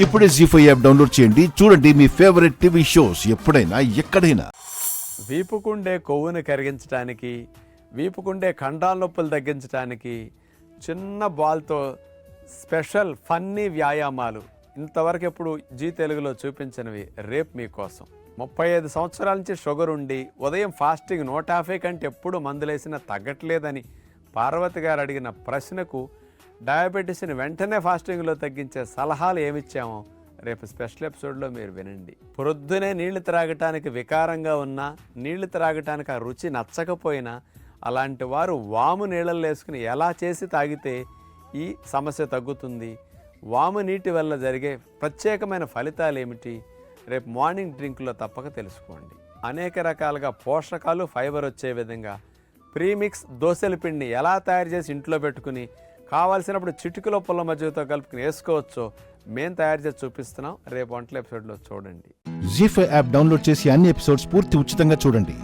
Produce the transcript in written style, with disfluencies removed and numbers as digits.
ఇప్పుడే జీ5 app download చేయండి. చూడండి మీ ఫేవరెట్ టీవీ షోస్ ఎప్పుడైనా ఎక్కడైనా. వీపుకుండే కొవ్వును కరిగించడానికి, వీపుకుండే కండాల నొప్పులు తగ్గించడానికి చిన్న బాల్తో స్పెషల్ ఫన్నీ వ్యాయామాలు ఇంతవరకు ఎప్పుడు జీ తెలుగులో చూపించినవి రేపు మీకోసం. 35 సంవత్సరాల నుంచి షుగర్ ఉండి ఉదయం ఫాస్టింగ్ 150 కంటే ఎప్పుడు మందులేసినా తగ్గట్లేదని పార్వతి గారు అడిగిన ప్రశ్నకు డయాబెటీస్ని వెంటనే ఫాస్టింగ్లో తగ్గించే సలహాలు ఏమిచ్చామో రేపు స్పెషల్ ఎపిసోడ్లో మీరు వినండి. ప్రొద్దునే నీళ్లు త్రాగటానికి వికారంగా ఉన్నా, నీళ్లు త్రాగటానికి ఆ రుచి నచ్చకపోయినా అలాంటి వారు వాము నీళ్ళల్లో వేసుకుని ఎలా చేసి తాగితే ఈ సమస్య తగ్గుతుంది, వాము నీటి వల్ల జరిగే ప్రత్యేకమైన ఫలితాలు ఏమిటి రేపు మార్నింగ్ డ్రింక్లో తప్పక తెలుసుకోండి. అనేక రకాలుగా పోషకాలు ఫైబర్ వచ్చే విధంగా ప్రీమిక్స్ దోసెల పిండిని ఎలా తయారు చేసి ఇంట్లో పెట్టుకుని కావాల్సినప్పుడు చిటికలో పుల్ల మజ్జిగతో కలుపుకుని వేసుకోవచ్చో మేము తయారు చేసి చూపిస్తున్నాం. రేపు వంటల ఎపిసోడ్లో చూడండి. జీ5 యాప్ డౌన్లోడ్ చేసి అన్ని ఎపిసోడ్స్ పూర్తి ఉచితంగా చూడండి.